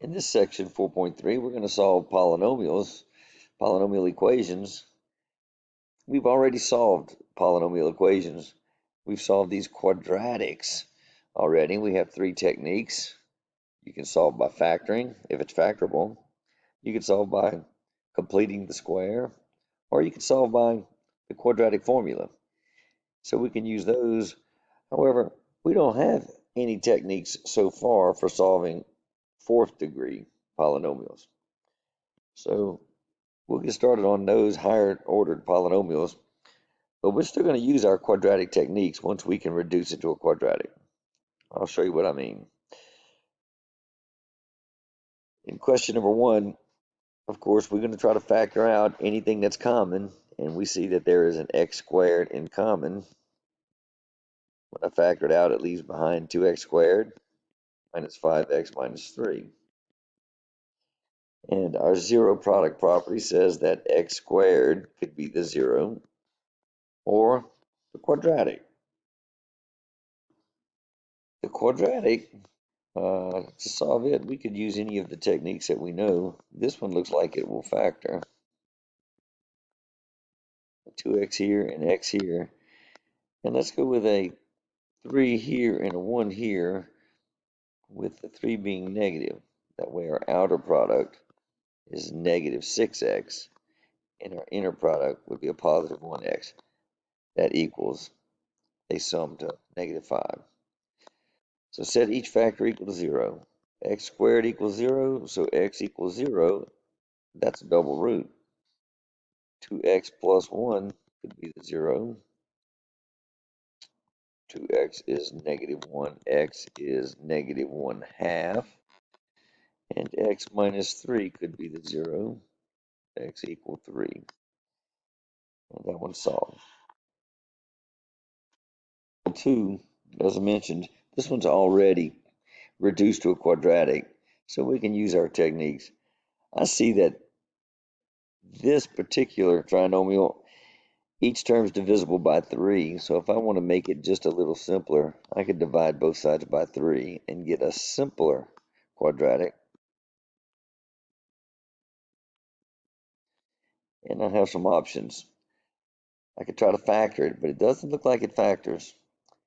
In this section 4.3, we're going to solve polynomial equations. We've already solved polynomial equations. We've solved these quadratics already. We have three techniques. You can solve by factoring, if it's factorable. You can solve by completing the square, or you can solve by the quadratic formula. So we can use those. However, we don't have any techniques so far for solving fourth degree polynomials. So we'll get started on those higher ordered polynomials, but we're still going to use our quadratic techniques once we can reduce it to a quadratic. I'll show you what I mean. In question number 1, of course, we're going to try to factor out anything that's common, and we see that there is an x squared in common. When I factor it out, it leaves behind 2x squared minus 5x minus 3. And our zero product property says that x squared could be the zero or the quadratic. The quadratic, to solve it, we could use any of the techniques that we know. This one looks like it will factor. 2x here and x here. And let's go with a 3 here and a 1 here, with the 3 being negative. That way our outer product is negative 6x, and our inner product would be a positive 1x. That equals a sum to negative 5. So set each factor equal to 0. X squared equals 0, so x equals 0. That's a double root. 2x plus 1 could be the 0. 2x is negative 1. X is negative 1/2. And x minus 3 could be the 0. X equal 3. And that one's solved. 2, as I mentioned, this one's already reduced to a quadratic, so we can use our techniques. I see that this particular trinomial, each term is divisible by 3, so if I want to make it just a little simpler, I could divide both sides by 3 and get a simpler quadratic. And I have some options. I could try to factor it, but it doesn't look like it factors.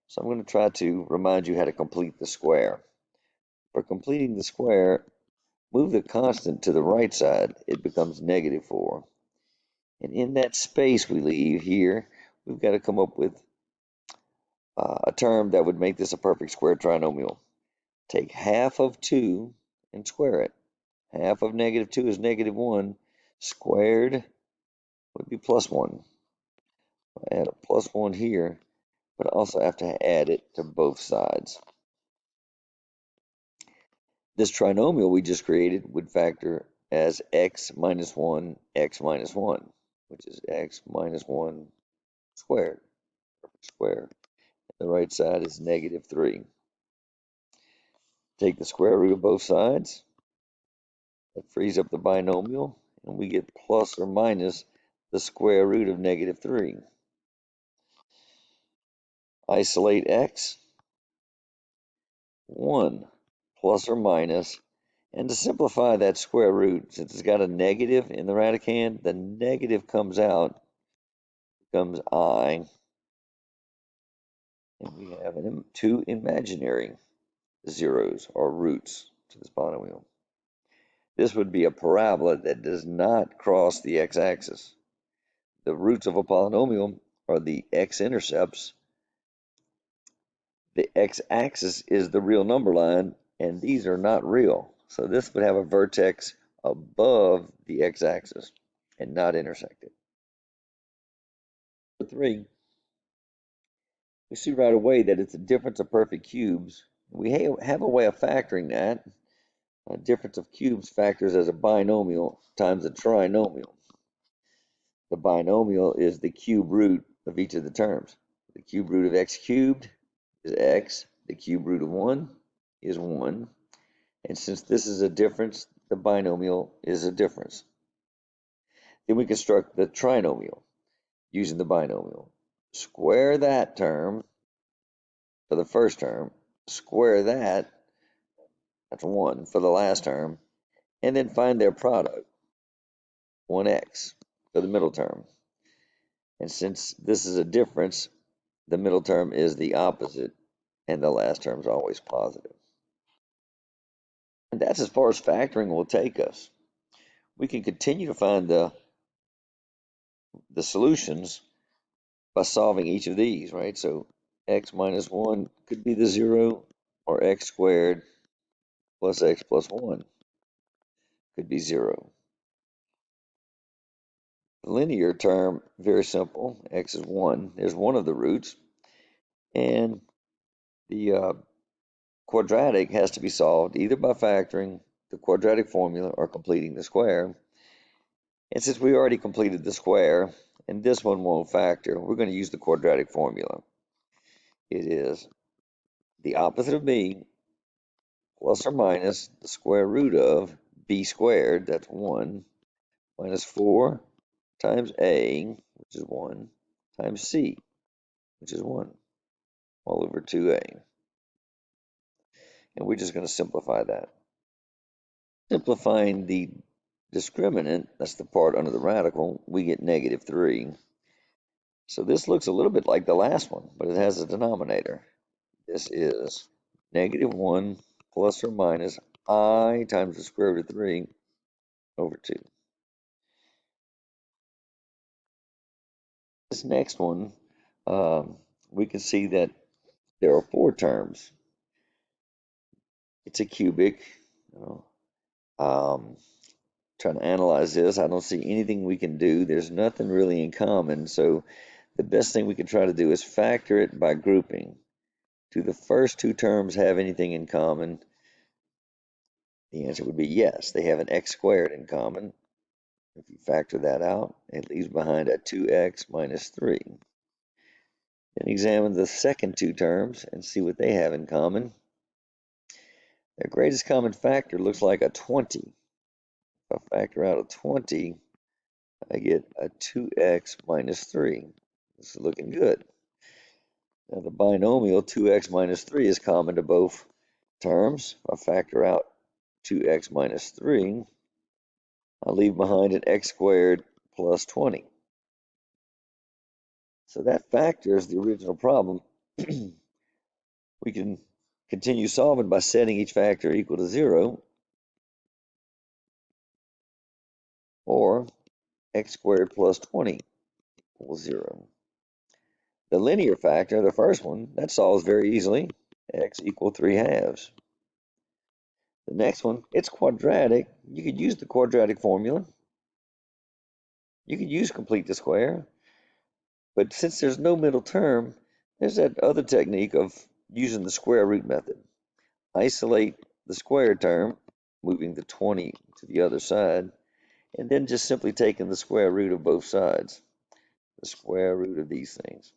So I'm going to try to remind you how to complete the square. For completing the square, move the constant to the right side. It becomes negative 4. And in that space we leave here, we've got to come up with a term that would make this a perfect square trinomial. Take half of 2 and square it. Half of negative 2 is negative 1. Squared would be plus 1. I add a plus 1 here, but I also have to add it to both sides. This trinomial we just created would factor as x minus 1, x minus 1, which is x minus 1 squared. Square. The right side is negative 3. Take the square root of both sides. That frees up the binomial, and we get plus or minus the square root of negative 3. Isolate x. 1 plus or minus. And to simplify that square root, since it's got a negative in the radicand, the negative comes out, becomes I, and we have two imaginary zeros or roots to this polynomial. This would be a parabola that does not cross the x-axis. The roots of a polynomial are the x-intercepts. The x-axis is the real number line, and these are not real. So this would have a vertex above the x-axis and not intersect it. For 3, we see right away that it's a difference of perfect cubes. We have a way of factoring that. A difference of cubes factors as a binomial times a trinomial. The binomial is the cube root of each of the terms. The cube root of x cubed is x. The cube root of 1 is 1. And since this is a difference, the binomial is a difference. Then we construct the trinomial using the binomial. Square that term for the first term. Square that, that's 1 for the last term. and then find their product, 1x, for the middle term. And since this is a difference, the middle term is the opposite, and the last term is always positive. And that's as far as factoring will take us. We can continue to find the solutions by solving each of these, right? So x minus 1 could be the 0, or x squared plus x plus 1 could be 0. The linear term, very simple. X is 1. There's one of the roots. And the quadratic has to be solved either by factoring the quadratic formula or completing the square. And since we already completed the square, and this one won't factor, we're going to use the quadratic formula. It is the opposite of b plus or minus the square root of b squared, that's 1, minus 4 times a, which is 1, times c, which is 1, all over 2a. And we're just going to simplify that. Simplifying the discriminant, that's the part under the radical, we get negative 3. So this looks a little bit like the last one, but it has a denominator. This is negative 1 plus or minus I times the square root of 3 over 2. This next one, we can see that there are 4 terms. It's a cubic. Trying to analyze this, I don't see anything we can do. There's nothing really in common, so the best thing we can try to do is factor it by grouping. Do the first 2 terms have anything in common? The answer would be yes. They have an x squared in common. If you factor that out, it leaves behind a 2x minus 3. Then examine the second 2 terms and see what they have in common. Their greatest common factor looks like a 20. If I factor out a 20, I get a 2x minus 3. This is looking good. Now the binomial 2x minus 3 is common to both terms. If I factor out 2x minus 3, I'll leave behind an x squared plus 20. So that factors the original problem. We can continue solving by setting each factor equal to 0, or x squared plus 20 equals 0. The linear factor, the first one, that solves very easily. X equal 3 halves. The next one, it's quadratic. You could use the quadratic formula. You could use complete the square. But since there's no middle term, there's that other technique of using the square root method. Isolate the square term, moving the 20 to the other side, and then just simply taking the square root of both sides. The square root of these things.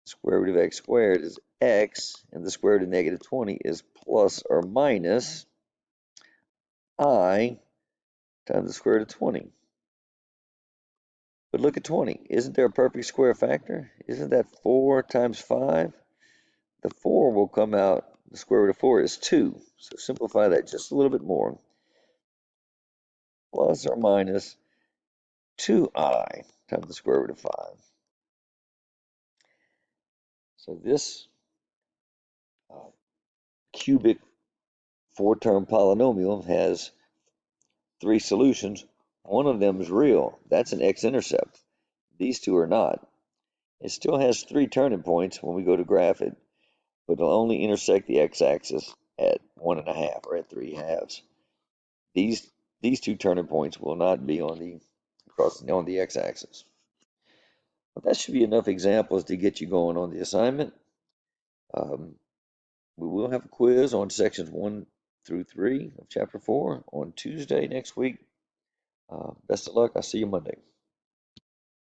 The square root of x squared is x, and the square root of negative 20 is plus or minus I times the square root of 20. But look at 20. Isn't there a perfect square factor? Isn't that 4 times 5? The 4 will come out, the square root of 4 is 2. So simplify that just a little bit more. Plus or minus 2i times the square root of 5. So this cubic 4-term polynomial has 3 solutions. One of them is real. That's an x-intercept. These 2 are not. It still has 3 turning points when we go to graph it, but it'll only intersect the x-axis at 1.5 or at 3 halves. These 2 turning points will not be on the x-axis. But that should be enough examples to get you going on the assignment. We will have a quiz on sections 1 through 3 of chapter 4 on Tuesday next week. Best of luck. I'll see you Monday.